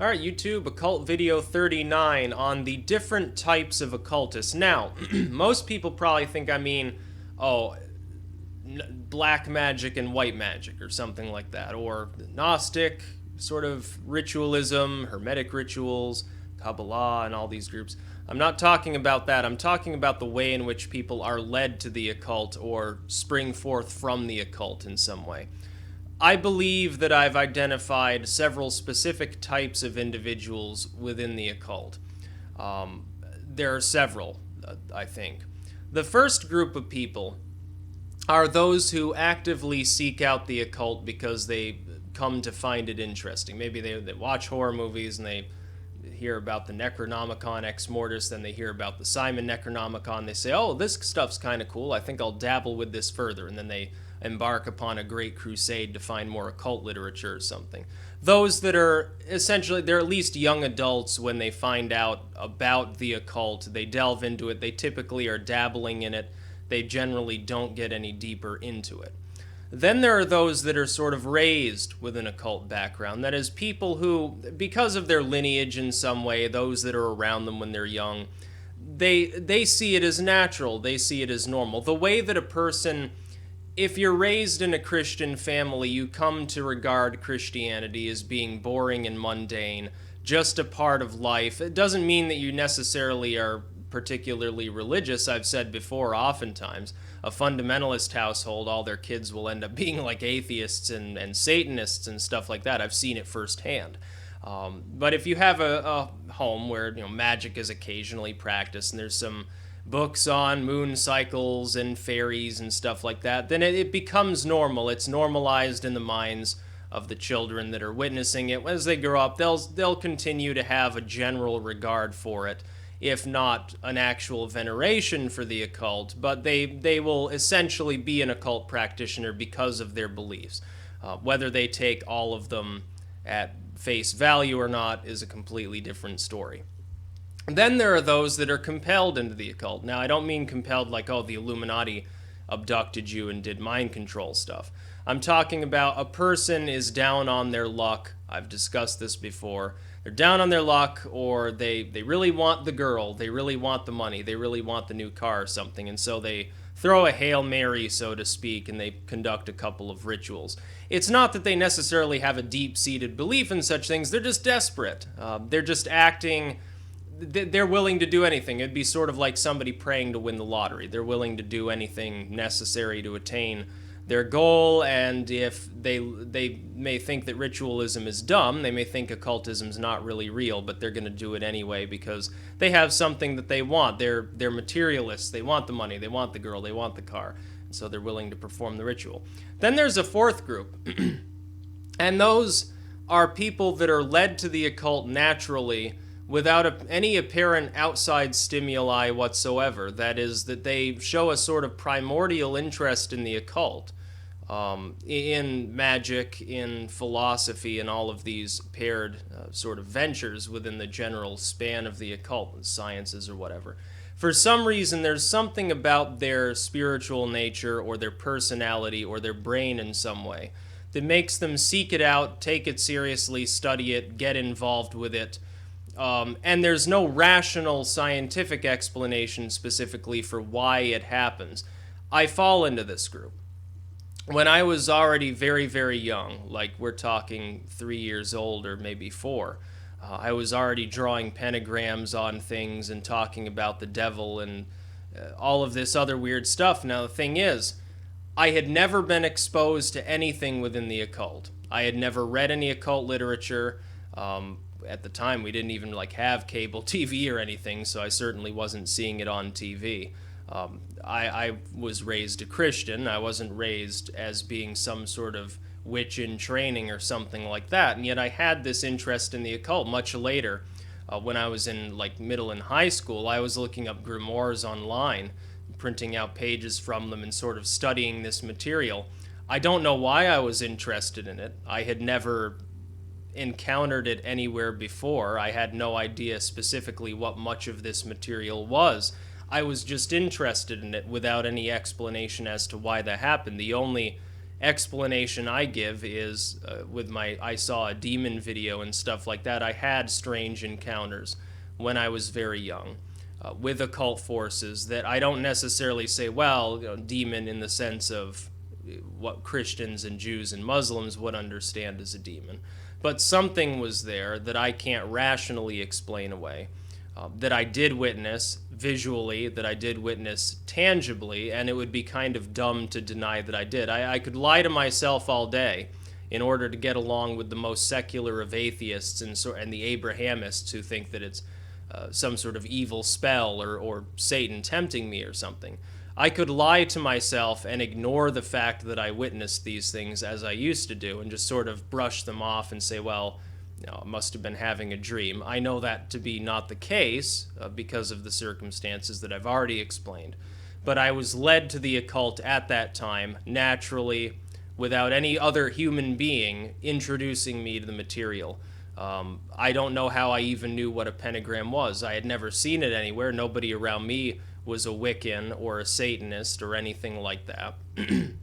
Alright, YouTube, Occult video 39 on the different types of occultists. Now, most people probably think I mean, oh, black magic and white magic or something like that, or Gnostic sort of ritualism, Hermetic rituals, Kabbalah, and all these groups. I'm not talking about that. I'm talking about the way in which people are led to the occult or spring forth from the occult in some way. I believe that I've identified several specific types of individuals within the occult. Um, there are several, I think. The first group of people are those who actively seek out the occult because they come to find it interesting. Maybe they watch horror movies and they hear about the Necronomicon Ex Mortis, then they hear about the Simon Necronomicon. They say, oh, this stuff's kind of cool. I think I'll dabble with this further. And then they embark upon a great crusade to find more occult literature or something. Those that are essentially, they're at least young adults when they find out about the occult. They delve into it. They typically are dabbling in it. They generally don't get any deeper into it. Then there are those that are sort of raised with an occult background. That is, people who, because of their lineage in some way, those that are around them when they're young, they see it as natural. They see it as normal. The way that a person, if you're raised in a Christian family, you come to regard Christianity as being boring and mundane, just a part of life. It doesn't mean that you necessarily are particularly religious. I've said before, oftentimes, a fundamentalist household, all their kids will end up being like atheists and Satanists and stuff like that. I've seen it firsthand. But if you have a home where magic is occasionally practiced and there's some books on moon cycles and fairies and stuff like that, then it becomes normal. It's normalized in the minds of the children that are witnessing it. As they grow up, they'll continue to have a general regard for it, if not an actual veneration for the occult, but they will essentially be an occult practitioner because of their beliefs. Whether they take all of them at face value or not is a completely different story. Then there are those that are compelled into the occult. Now, I don't mean compelled like, oh, the Illuminati abducted you and did mind control stuff. I'm talking about a person is down on their luck. I've discussed this before. They're down on their luck, or they really want the girl, they really want the money, they really want the new car or something, and so they throw a Hail Mary, so to speak, and they conduct a couple of rituals. It's not that they necessarily have a deep-seated belief in such things, they're just desperate. They're just acting, they're willing to do anything. It'd be sort of like somebody praying to win the lottery. They're willing to do anything necessary to attain their goal, and if they may think that ritualism is dumb, they may think occultism's not really real, but they're going to do it anyway because they have something that they want. They're materialists. They want the money, they want the girl, they want the car, and so they're willing to perform the ritual. Then there's a fourth group, and those are people that are led to the occult naturally without any apparent outside stimuli whatsoever. That is, that they show a sort of primordial interest in the occult, in magic, in philosophy, and all of these paired sort of ventures within the general span of the occult, sciences or whatever. For some reason, there's something about their spiritual nature or their personality or their brain in some way that makes them seek it out, take it seriously, study it, get involved with it. And there's no rational scientific explanation specifically for why it happens. I fall into this group. When I was already very, very young, like we're talking 3 years old or maybe 4, I was already drawing pentagrams on things and talking about the devil and all of this other weird stuff. Now, the thing is, I had never been exposed to anything within the occult. I had never read any occult literature. At the time, we didn't even have cable TV or anything, so I certainly wasn't seeing it on TV. I was raised a Christian. I wasn't raised as being some sort of witch in training or something like that, and yet I had this interest in the occult much later. When I was in middle and high school, I was looking up grimoires online, printing out pages from them and sort of studying this material. I don't know why I was interested in it. I had never encountered it anywhere before. I had no idea specifically what much of this material was. I was just interested in it without any explanation as to why that happened. The only explanation I give is with my I saw a demon video and stuff like that. I had strange encounters when I was very young with occult forces that I don't necessarily say, well, demon in the sense of what Christians and Jews and Muslims would understand as a demon. But something was there that I can't rationally explain away, that I did witness visually, that I did witness tangibly, and it would be kind of dumb to deny that I did. I could lie to myself all day in order to get along with the most secular of atheists and the Abrahamists who think that it's some sort of evil spell or Satan tempting me or something. I could lie to myself and ignore the fact that I witnessed these things as I used to do and just sort of brush them off and say, well, I must have been having a dream. I know that to be not the case because of the circumstances that I've already explained. But I was led to the occult at that time, naturally, without any other human being introducing me to the material. I don't know how I even knew what a pentagram was. I had never seen it anywhere. Nobody around me was a Wiccan or a Satanist or anything like that. And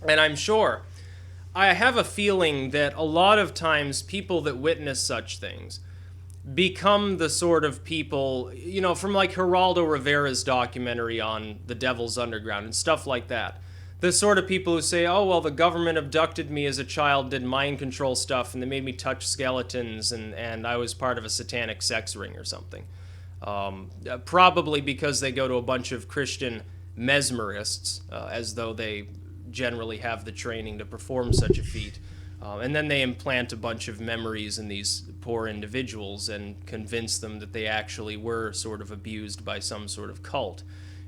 I'm sure, I have a feeling that a lot of times people that witness such things become the sort of people, from like Geraldo Rivera's documentary on the Devil's Underground and stuff like that. The sort of people who say, oh, well, the government abducted me as a child, did mind control stuff, and they made me touch skeletons, and I was part of a satanic sex ring or something. Probably because they go to a bunch of Christian mesmerists, as though they generally have the training to perform such a feat. And then they implant a bunch of memories in these poor individuals and convince them that they actually were sort of abused by some sort of cult.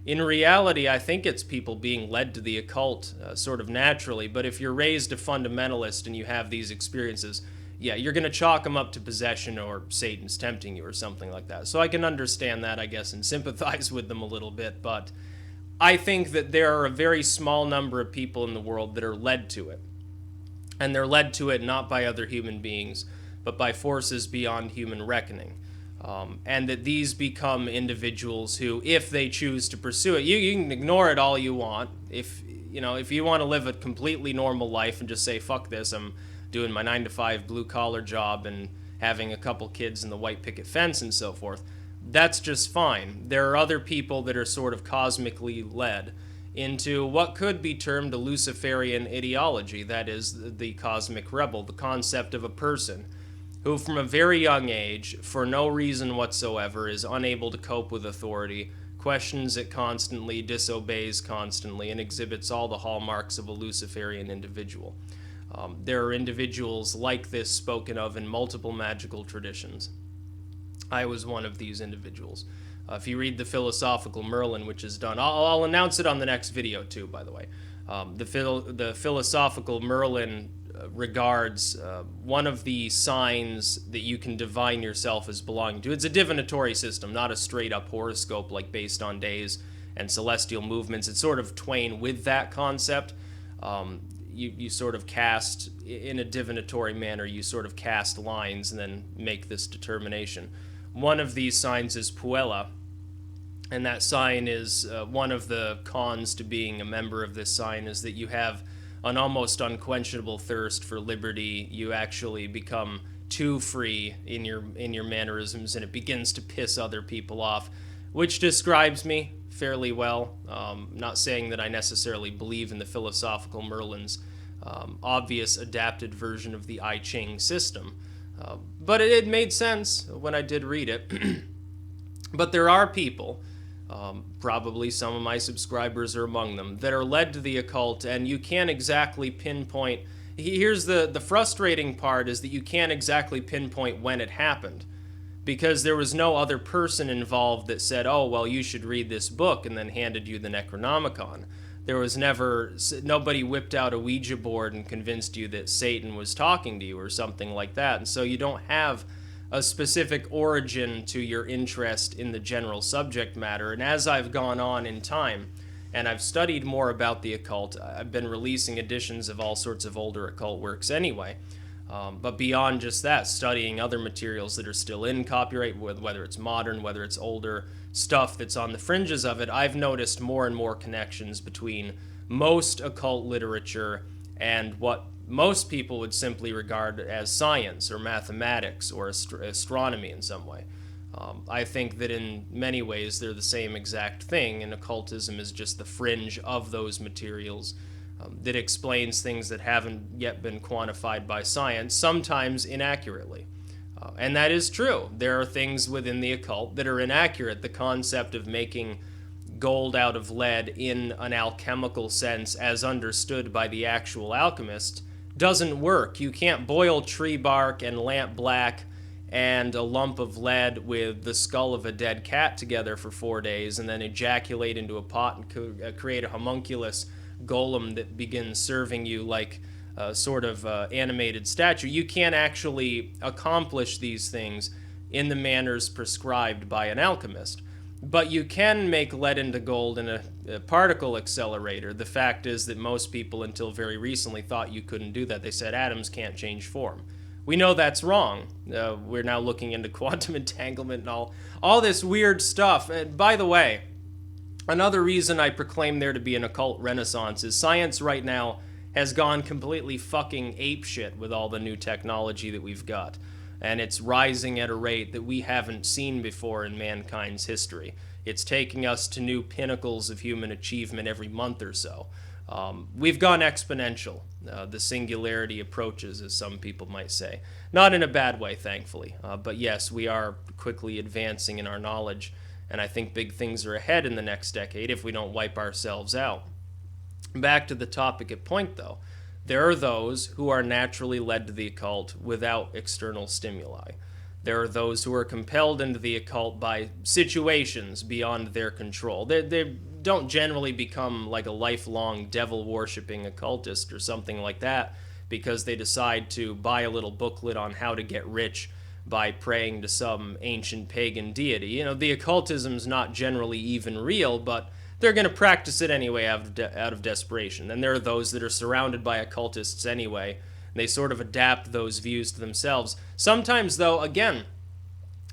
In reality, I think it's people being led to the occult sort of naturally, but if you're raised a fundamentalist and you have these experiences, yeah, you're going to chalk them up to possession or Satan's tempting you or something like that. So I can understand that, I guess, and sympathize with them a little bit, but I think that there are a very small number of people in the world that are led to it. And they're led to it not by other human beings, but by forces beyond human reckoning. And that these become individuals who, if they choose to pursue it, you can ignore it all you want. If you want to live a completely normal life and just say, fuck this, I'm doing my 9-to-5 blue-collar job and having a couple kids in the white picket fence and so forth, that's just fine. There are other people that are sort of cosmically led into what could be termed a Luciferian ideology, that is, the cosmic rebel, the concept of a person who from a very young age, for no reason whatsoever, is unable to cope with authority, questions it constantly, disobeys constantly, and exhibits all the hallmarks of a Luciferian individual. There are individuals like this spoken of in multiple magical traditions. I was one of these individuals. If you read the Philosophical Merlin, which is done, I'll announce it on the next video too, by the way. The Philosophical Merlin regards one of the signs that you can divine yourself as belonging to. It's a divinatory system, not a straight-up horoscope like based on days and celestial movements. It's sort of twain with that concept. You sort of cast, in a divinatory manner, you sort of cast lines and then make this determination. One of these signs is Puella, and that sign is one of the cons to being a member of this sign is that you have an almost unquenchable thirst for liberty. You actually become too free in your mannerisms, and it begins to piss other people off, which describes me fairly well. Not saying that I necessarily believe in the Philosophical Merlin's obvious adapted version of the I Ching system, but it made sense when I did read it. But there are people, probably some of my subscribers are among them, that are led to the occult, and you can't exactly pinpoint. Here's the frustrating part, is that you can't exactly pinpoint when it happened, because there was no other person involved that said, oh, well, you should read this book, and then handed you the Necronomicon. There was nobody whipped out a Ouija board and convinced you that Satan was talking to you or something like that, and so you don't have a specific origin to your interest in the general subject matter. And as I've gone on in time, and I've studied more about the occult, I've been releasing editions of all sorts of older occult works anyway, but beyond just that, studying other materials that are still in copyright, whether it's modern, whether it's older, stuff that's on the fringes of it, I've noticed more and more connections between most occult literature and what most people would simply regard as science or mathematics or astronomy in some way. I think that in many ways they're the same exact thing, and occultism is just the fringe of those materials that explains things that haven't yet been quantified by science, sometimes inaccurately. And that is true. There are things within the occult that are inaccurate. The concept of making gold out of lead in an alchemical sense, as understood by the actual alchemist, doesn't work. You can't boil tree bark and lamp black and a lump of lead with the skull of a dead cat together for 4 days and then ejaculate into a pot and create a homunculus golem that begins serving you like a sort of animated statue. You can't actually accomplish these things in the manners prescribed by an alchemist. But you can make lead into gold in a particle accelerator. The fact is that most people until very recently thought you couldn't do that. They said atoms can't change form. We know that's wrong. We're now looking into quantum entanglement and all this weird stuff. By the way, another reason I proclaim there to be an occult renaissance is science right now has gone completely fucking apeshit with all the new technology that we've got. And it's rising at a rate that we haven't seen before in mankind's history. It's taking us to new pinnacles of human achievement every month or so. We've gone exponential. The singularity approaches, as some people might say. Not in a bad way, thankfully. But yes, we are quickly advancing in our knowledge, and I think big things are ahead in the next decade if we don't wipe ourselves out. Back to the topic at point, though. There are those who are naturally led to the occult without external stimuli. There are those who are compelled into the occult by situations beyond their control. They don't generally become like a lifelong devil-worshipping occultist or something like that because they decide to buy a little booklet on how to get rich by praying to some ancient pagan deity. You know, the occultism's not generally even real, but they're going to practice it anyway out of desperation. And there are those that are surrounded by occultists anyway, and they sort of adapt those views to themselves. Sometimes, though, again,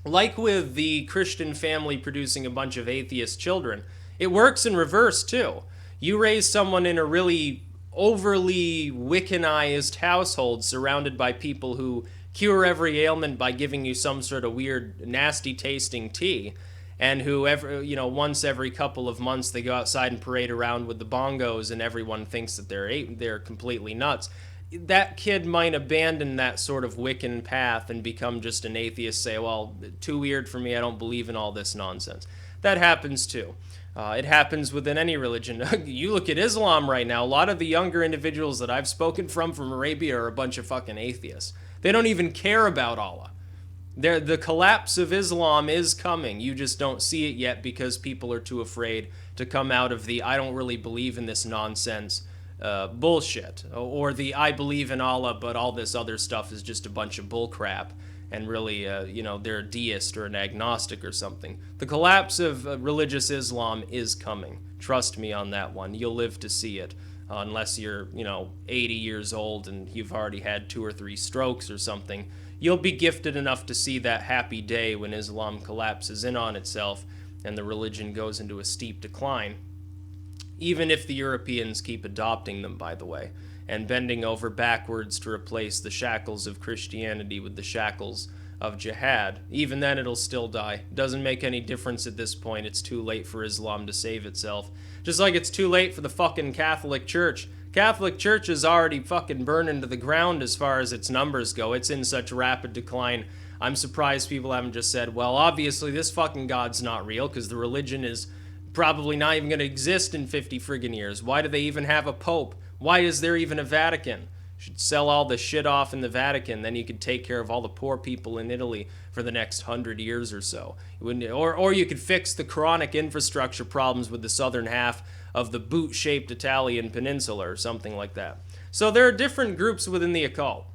like with the Christian family producing a bunch of atheist children, it works in reverse, too. You raise someone in a really overly Wiccanized household surrounded by people who cure every ailment by giving you some sort of weird, nasty-tasting tea, and who once every couple of months they go outside and parade around with the bongos and everyone thinks that they're completely nuts. That kid might abandon that sort of Wiccan path and become just an atheist, say, well, too weird for me, I don't believe in all this nonsense. That happens too. It happens within any religion. You look at Islam right now, a lot of the younger individuals that I've spoken from Arabia are a bunch of fucking atheists. They don't even care about Allah. The collapse of Islam is coming. You just don't see it yet because people are too afraid to come out of the I don't really believe in this nonsense bullshit. Or the I believe in Allah, but all this other stuff is just a bunch of bullcrap. And really, they're a deist or an agnostic or something. The collapse of religious Islam is coming. Trust me on that one. You'll live to see it. Unless you're, 80 years old and you've already had 2 or 3 strokes or something. You'll be gifted enough to see that happy day when Islam collapses in on itself and the religion goes into a steep decline. Even if the Europeans keep adopting them, by the way, and bending over backwards to replace the shackles of Christianity with the shackles of jihad. Even then it'll still die. Doesn't make any difference at this point. It's too late for Islam to save itself. Just like it's too late for the fucking Catholic Church. Catholic Church is already fucking burning to the ground as far as its numbers go. It's in such rapid decline. I'm surprised people haven't just said, well, obviously this fucking God's not real because the religion is probably not even going to exist in 50 friggin' years. Why do they even have a pope? Why is there even a Vatican? Should sell all the shit off in the Vatican, then you could take care of all the poor people in Italy for the next 100 years or so. Or you could fix the chronic infrastructure problems with the southern half of the boot-shaped Italian peninsula or something like that. So there are different groups within the occult.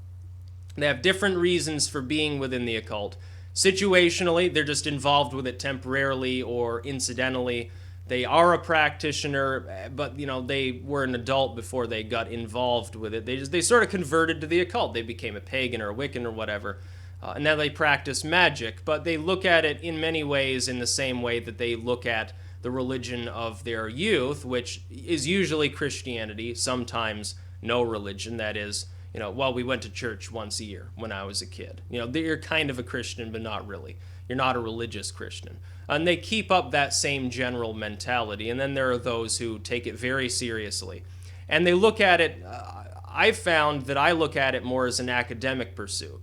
They have different reasons for being within the occult. Situationally, they're just involved with it temporarily or incidentally. They are a practitioner, but they were an adult before they got involved with it. They sort of converted to the occult. They became a pagan or a Wiccan or whatever, and now they practice magic. But they look at it in many ways in the same way that they look at the religion of their youth, which is usually Christianity, sometimes no religion. That is, well, we went to church once a year when I was a kid. You're kind of a Christian, but not really. You're not a religious Christian. And they keep up that same general mentality. And then there are those who take it very seriously. And they look at it, I've found that I look at it more as an academic pursuit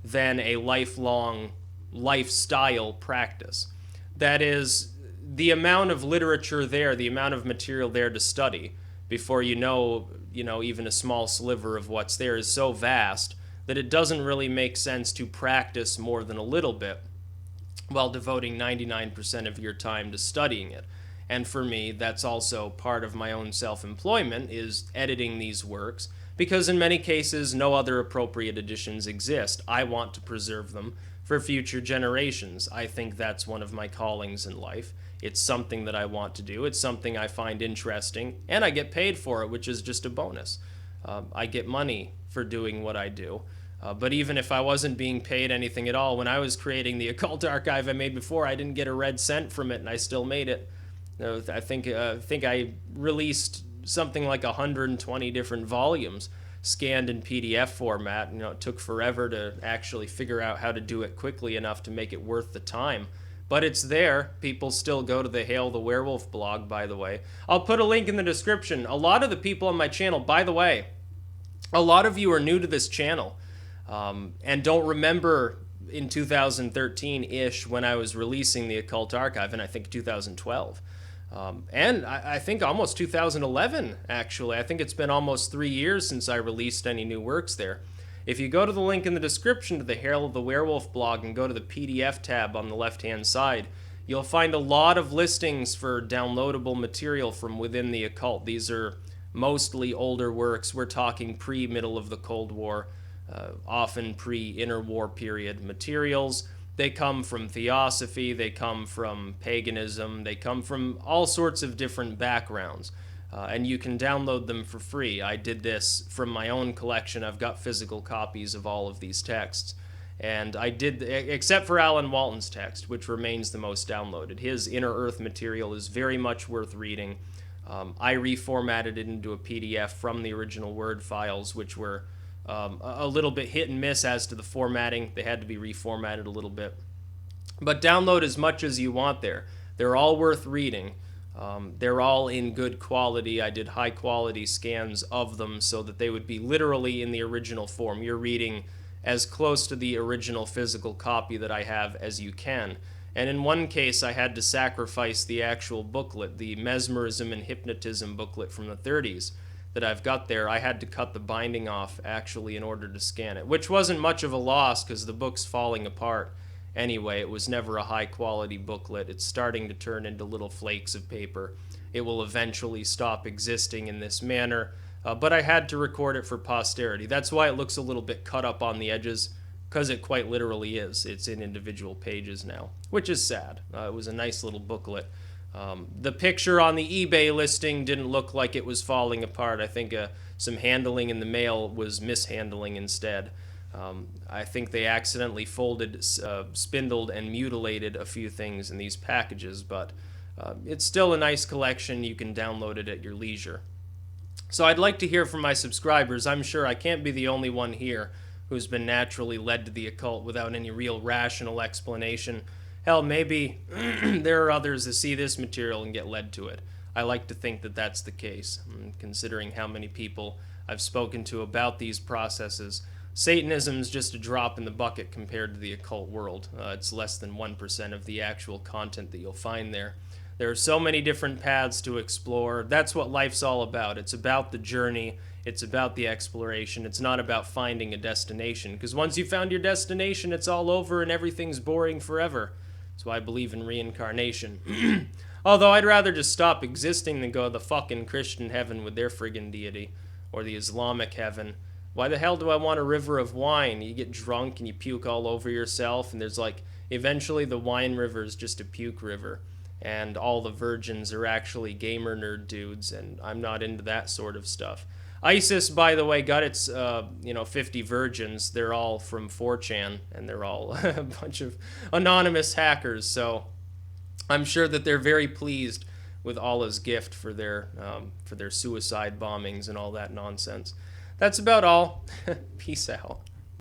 than a lifelong lifestyle practice. That is, the amount of literature there, the amount of material there to study before even a small sliver of what's there is so vast that it doesn't really make sense to practice more than a little bit while devoting 99% of your time to studying it. And for me, that's also part of my own self-employment, is editing these works, because in many cases no other appropriate editions exist. I want to preserve them for future generations. I think that's one of my callings in life. It's something that I want to do. It's something I find interesting, and I get paid for it, which is just a bonus. I get money for doing what I do. But even if I wasn't being paid anything at all, when I was creating the occult archive I made before, I didn't get a red cent from it, and I still made it. I think I released something like 120 different volumes scanned in PDF format. It took forever to actually figure out how to do it quickly enough to make it worth the time. But it's there. People still go to the Hail the Werewolf blog, by the way. I'll put a link in the description. A lot of the people on my channel, by the way, a lot of you are new to this channel and don't remember in 2013-ish when I was releasing the Occult Archive, and I think 2012. And I think almost 2011, actually. I think it's been almost 3 years since I released any new works there. If you go to the link in the description to the Hail of the Werewolf blog and go to the PDF tab on the left-hand side, you'll find a lot of listings for downloadable material from within the occult. These are mostly older works. We're talking pre-middle of the Cold War, often pre-interwar period materials. They come from theosophy, they come from paganism, they come from all sorts of different backgrounds. And you can download them for free. I did this from my own collection. I've got physical copies of all of these texts. And I did, except for Alan Walton's text, which remains the most downloaded. His Inner Earth material is very much worth reading. I reformatted it into a PDF from the original Word files, which were a little bit hit and miss as to the formatting. They had to be reformatted a little bit. But download as much as you want there. They're all worth reading. They're all in good quality. I did high quality scans of them so that they would be literally in the original form. You're reading as close to the original physical copy that I have as you can. And in one case, I had to sacrifice the actual booklet, the Mesmerism and Hypnotism booklet from the 30s that I've got there. I had to cut the binding off, actually, in order to scan it, which wasn't much of a loss because the book's falling apart. Anyway, it was never a high-quality booklet. It's starting to turn into little flakes of paper. It will eventually stop existing in this manner, but I had to record it for posterity. That's why it looks a little bit cut up on the edges, because it quite literally is. It's in individual pages now, which is sad. It was a nice little booklet. The picture on the eBay listing didn't look like it was falling apart. I think some handling in the mail was mishandling instead. I think they accidentally folded, spindled, and mutilated a few things in these packages, but it's still a nice collection. You can download it at your leisure. So I'd like to hear from my subscribers. I'm sure I can't be the only one here who's been naturally led to the occult without any real rational explanation. Hell, maybe there are others that see this material and get led to it. I like to think that that's the case, considering how many people I've spoken to about these processes. Satanism's just a drop in the bucket compared to the occult world. It's less than 1% of the actual content that you'll find there. There are so many different paths to explore. That's what life's all about. It's about the journey. It's about the exploration. It's not about finding a destination, because once you found your destination, it's all over and everything's boring forever. That's why I believe in reincarnation. Although I'd rather just stop existing than go to the fucking Christian heaven with their friggin' deity, or the Islamic heaven. Why the hell do I want a river of wine? You get drunk and you puke all over yourself, and there's like, eventually the wine river is just a puke river, and all the virgins are actually gamer nerd dudes, and I'm not into that sort of stuff. ISIS, by the way, got its 50 virgins. They're all from 4chan, and they're all a bunch of anonymous hackers, so I'm sure that they're very pleased with Allah's gift for their suicide bombings and all that nonsense. That's about all. Peace out.